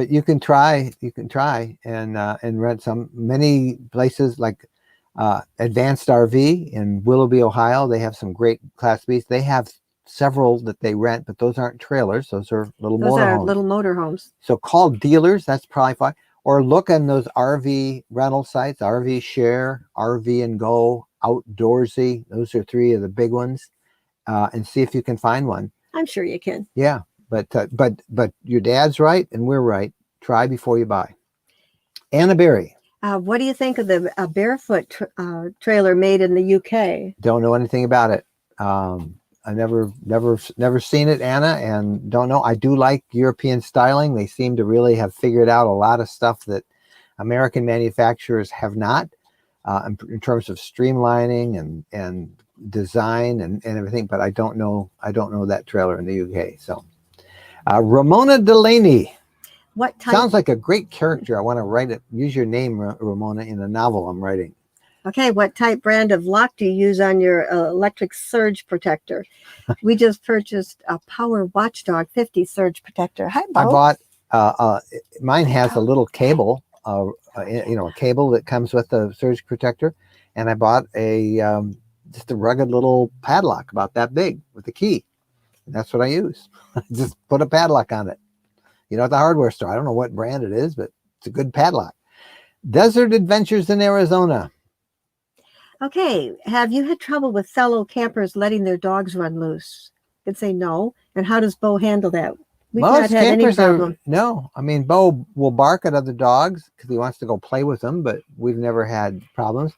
you can try and rent many places like Advanced RV in Willoughby, Ohio. They have some great Class B's. They have several that they rent, but those aren't trailers. Those are little motorhomes. So call dealers. That's probably fine. Or look on those RV rental sites, RV Share, RV and Go, Outdoorsy. Those are 3 of the big ones. And see if you can find one. I'm sure you can. Yeah. But your dad's right and we're right. Try before you buy. Anna Berry. What do you think of the barefoot trailer made in the UK? Don't know anything about it. I never seen it, Anna, and don't know. I do like European styling. They seem to really have figured out a lot of stuff that American manufacturers have not, in terms of streamlining and design and everything. But I don't know that trailer in the UK. So, Ramona Delaney. What type? Sounds like a great character. I want to write it. Use your name, Ramona, in a novel I'm writing. Okay, what type brand of lock do you use on your electric surge protector? We just purchased a Power Watchdog 50 surge protector. Hi, Bo. I bought, mine has a little cable, a cable that comes with the surge protector. And I bought just a rugged little padlock about that big with a key. And that's what I use. Just put a padlock on it. At the hardware store. I don't know what brand it is, but it's a good padlock. Desert Adventures in Arizona. Okay, have you had trouble with fellow campers letting their dogs run loose? You could say no. And how does Bo handle that? We've not had any problem. No, I mean, Bo will bark at other dogs because he wants to go play with them, but we've never had problems.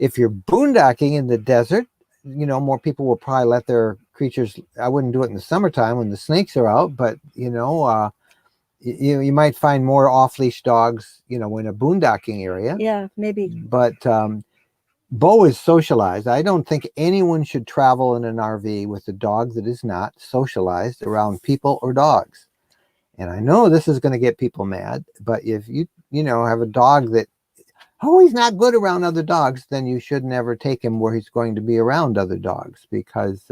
If you're boondocking in the desert, more people will probably let their creatures. I wouldn't do it in the summertime when the snakes are out, but you might find more off-leash dogs, in a boondocking area. Yeah, maybe. But Bo is socialized. I don't think anyone should travel in an RV with a dog that is not socialized around people or dogs. And I know this is going to get people mad, but if you have a dog that, he's not good around other dogs, then you should never take him where he's going to be around other dogs, because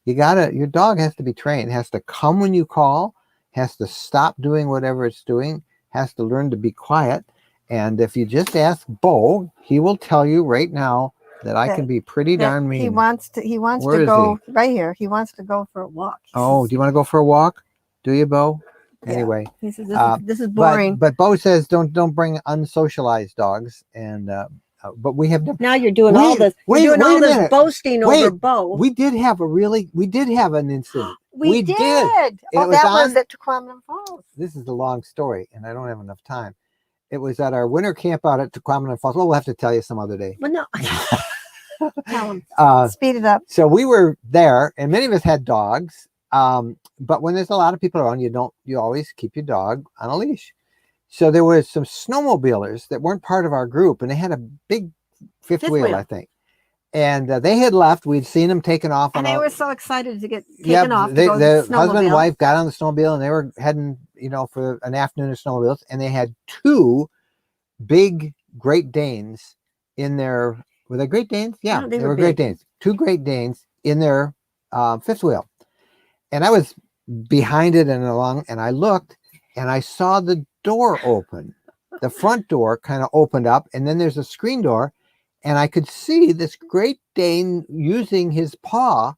your dog has to be trained. It has to come when you call, has to stop doing whatever it's doing, has to learn to be quiet. And if you just ask Bo, he will tell you right now that I can be pretty darn mean. He wants to go right here. He wants to go for a walk. Do you want to go for a walk? Do you, Bo? Yeah. Anyway, he says this is boring. But Bo says don't bring unsocialized dogs. And but we have now you're doing all this. You're doing all this boasting over Bo. We did have an incident. We did. That was at Tequamanon Falls. This is a long story, and I don't have enough time. It was at our winter camp out at Tequamanon Falls. Well, we'll have to tell you some other day. Well, no. Tell him. Speed it up. So we were there, and many of us had dogs. But when there's a lot of people around, you always keep your dog on a leash. So there was some snowmobilers that weren't part of our group, and they had a big fifth wheel, I think. And they had left. We'd seen them taken off. And they were so excited to get taken off. The husband and wife got on the snowmobile, and they were heading, for an afternoon of snowmobiles. And they had two big Great Danes in their, were they Great Danes? Yeah, they were Great Danes. Two Great Danes in their fifth wheel. And I was behind it and along, and I looked, and I saw the door open. The front door kind of opened up, and then there's a screen door. And I could see this Great Dane using his paw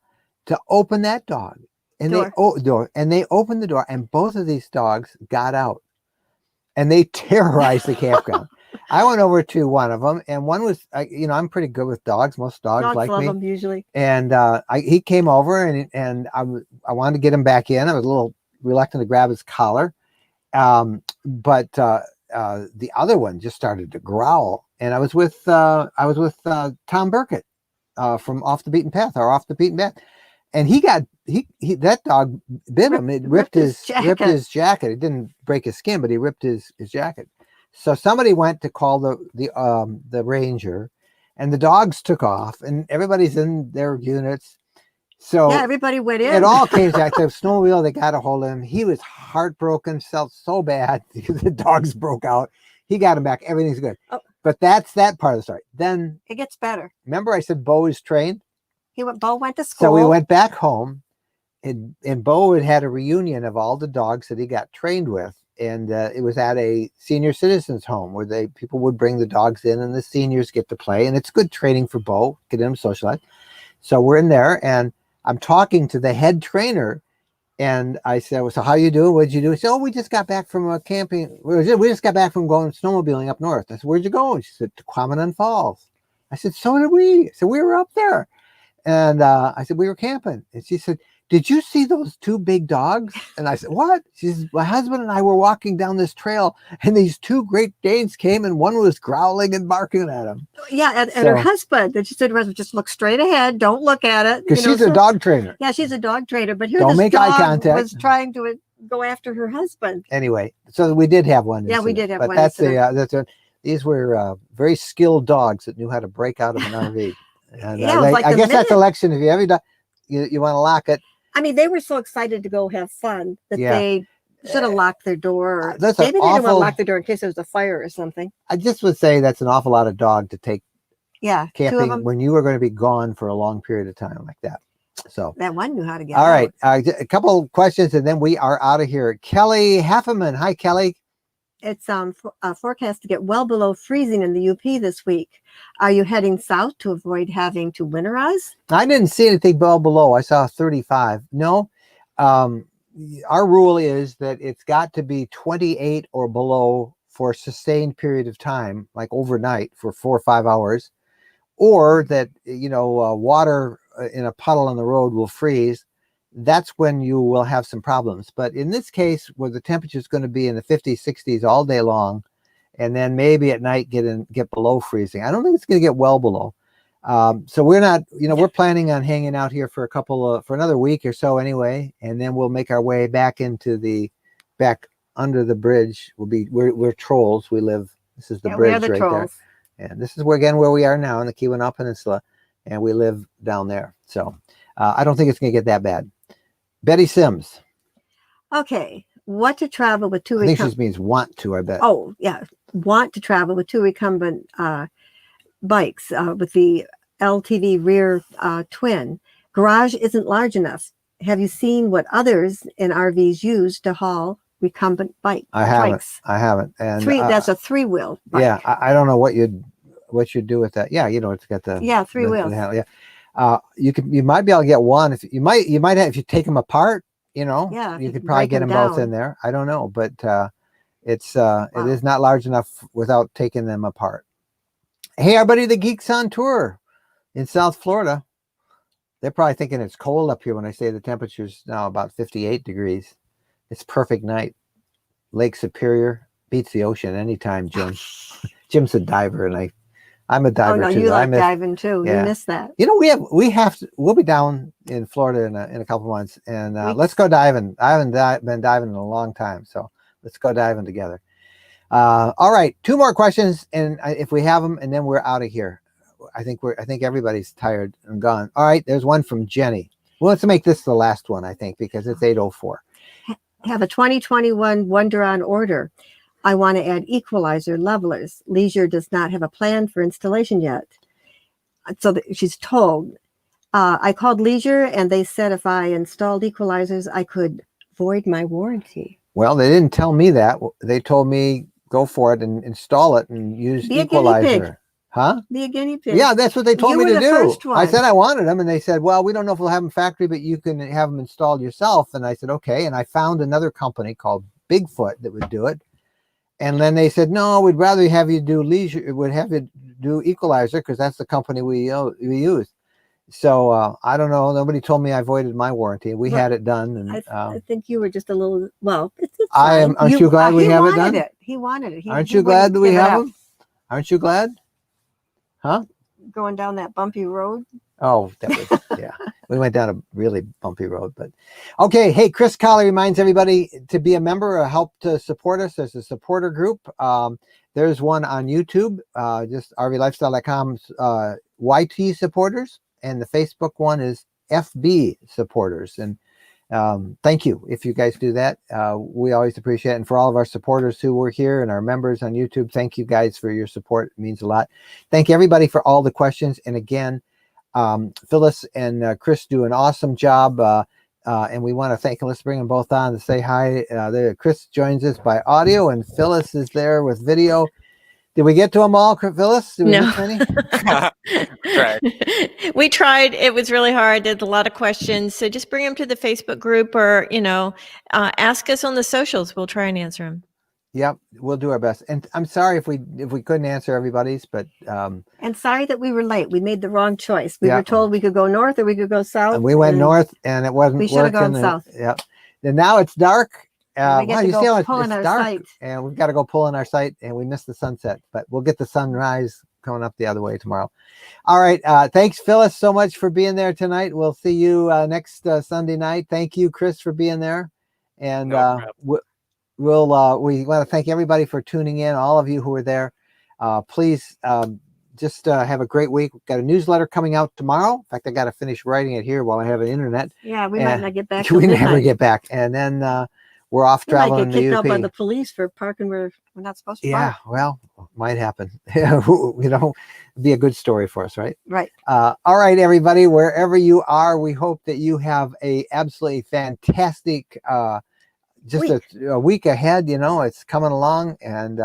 to open that door. And they opened the door, and both of these dogs got out, and they terrorized the campground. I went over to one of them, and one was, I'm pretty good with dogs. Most dogs like love me. Them usually. And he came over, and I wanted to get him back in. I was a little reluctant to grab his collar, but the other one just started to growl. And I was with Tom Burkett from Off the Beaten Path, or Off the Beaten Path, and that dog bit him. It ripped his jacket. It didn't break his skin, but he ripped his jacket. So somebody went to call the ranger, and the dogs took off, and everybody's in their units. So yeah, everybody went in. It all came back to the snowmobile. They got a hold of him. He was heartbroken, felt so bad because the dogs broke out. He got him back. Everything's good. Oh. But that's that part of the story. Then it gets better. Remember I said Bo is trained? Bo went to school. So we went back home, and Bo had a reunion of all the dogs that he got trained with. And it was at a senior citizens home where people would bring the dogs in, and the seniors get to play. And it's good training for Bo, get him socialized. So we're in there, and I'm talking to the head trainer. And I said, well, so how you doing? What'd you do? He said, we just got back from camping. We just got back from going snowmobiling up north. I said, where'd you go? She said, Tequamanon Falls. I said, so did we. So we were up there. And I said, we were camping. And she said, did you see those two big dogs? And I said, what? She says, my husband and I were walking down this trail, and these two Great Danes came, and one was growling and barking at him. Yeah, and her husband, that she said, just look straight ahead, don't look at it. Because she's a dog trainer. Yeah, she's a dog trainer, but here Don't this make eye dog contact. was trying to go after her husband. Anyway, so we did have one. Yeah, we did have one. But that's these were very skilled dogs that knew how to break out of an RV. And, yeah, like I guess that's a lesson. If you ever you want to lock it. I mean, they were so excited to go have fun that they should have locked their door. Or That's maybe they awful, didn't want to lock the door in case there was a fire or something. I just would say that's an awful lot of dog to take camping when you are going to be gone for a long period of time like that. So that one knew how to get all out. right. A couple of questions and then we are out of here. Kelly Hefferman. Hi, Kelly. It's forecast to get well below freezing in the UP this week. Are you heading south to avoid having to winterize? I didn't see anything well below. I saw 35. No. Our rule is that it's got to be 28 or below for a sustained period of time, like overnight for 4 or 5 hours, or that, water in a puddle on the road will freeze. That's when you will have some problems. But in this case, where the temperature is going to be in the 50s, 60s all day long, and then maybe at night get below freezing, I don't think it's going to get well below. So we're not, we're planning on hanging out here for for another week or so anyway, and then we'll make our way back back under the bridge. We're trolls. This is the bridge right trolls. There. And this is where we are now in the Keweenaw Peninsula, and we live down there. So I don't think it's going to get that bad. Betty Sims. Okay. What to travel with two? I think she means want to, I bet. Oh, yeah. Want to travel with two recumbent bikes with the LTV rear twin. Garage isn't large enough. Have you seen what others in RVs use to haul recumbent bikes? I haven't. And that's a 3-wheel bike. Yeah, I don't know what you'd do with that. Yeah, it's got the 3 wheels. Yeah. You might be able to get one if you might have, if you take them apart, you could probably get them both in there. I don't know, but it is not large enough without taking them apart. Hey, everybody, the Geeks on Tour in South Florida. They're probably thinking it's cold up here when I say the temperature's now about 58 degrees. It's perfect night. Lake Superior beats the ocean anytime, Jim. Jim's a diver, and I'm a diver too. Oh no, you like diving too. Yeah. You miss that. We'll be down in Florida in a couple months, and let's go diving. I haven't been diving in a long time, so let's go diving together. All right, 2 more questions, and if we have them, and then we're out of here. I think everybody's tired and gone. All right, there's one from Jenny. Well, let's make this the last one, I think, because it's 8:04. Have a 2021 Wonder on order. I want to add equalizer levelers. Leisure does not have a plan for installation yet. So she's told. I called Leisure, and they said if I installed equalizers, I could void my warranty. Well, they didn't tell me that. They told me go for it and install it and use equalizer. Guinea pig. Huh? Be a guinea pig. Yeah, that's what they told me to do. First one. I said I wanted them, and they said, well, we don't know if we'll have them factory, but you can have them installed yourself. And I said, okay. And I found another company called Bigfoot that would do it. And then they said, no, we'd rather have you do Leisure. We'd have you do equalizer because that's the company we use. So I don't know. Nobody told me I voided my warranty. We had it done. And I think you were just a little, it's I am. Aren't you glad we have it done? He wanted it. Aren't you glad that we have them? Aren't you glad? Huh? Going down that bumpy road. Oh, that was, yeah. We went down a really bumpy road, but okay. Hey, Chris Colley reminds everybody to be a member or help to support us. There's a supporter group. There's one on YouTube, just rvlifestyle.com's YT supporters, and the Facebook one is FB supporters. And thank you if you guys do that. We always appreciate it. And for all of our supporters who were here and our members on YouTube, thank you guys for your support. It means a lot. Thank everybody for all the questions. And again, Phyllis and Chris do an awesome job. And we want to thank, let's bring them both on to say hi. Chris joins us by audio and Phyllis is there with video. Did we get to them all, Phyllis? Did we miss any? Right. We tried. It was really hard. There's a lot of questions. So just bring them to the Facebook group or, ask us on the socials. We'll try and answer them. Yep, we'll do our best. And I'm sorry if we couldn't answer everybody's, but And sorry that we were late. We made the wrong choice. We Yeah. were told we could go north or we could go south. and we went and north, and it wasn't We should have working. gone south. Yep. And now it's dark. And we get Wow, to you see go how it's pulling our dark, sight. and we've got to go pull in our sight, and we missed the sunset, but we'll get the sunrise coming up the other way tomorrow. All right. Thanks, Phyllis, so much for being there tonight. We'll see you next Sunday night. Thank you, Chris, for being there. And No problem. we want to thank everybody for tuning in, all of you who were there. Please just have a great week. We've got a newsletter coming out tomorrow. In fact, I got to finish writing it here while I have an internet. Yeah, we might not get back. We till never midnight. get back. And then we're off We might traveling get to kicked out by UP. the police for parking where we're not supposed to Yeah, park. well, might happen. You know, be a good story for us, right? Right. All right, everybody, wherever you are, we hope that you have a absolutely fantastic just a week ahead. You know, it's coming along, and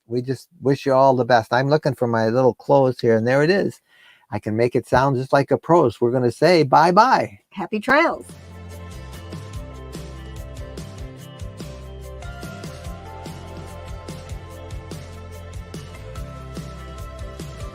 we just wish you all the best. I'm looking for my little close here, and there it is. I can make it sound just like a prose. We're going to say bye-bye. Happy trails.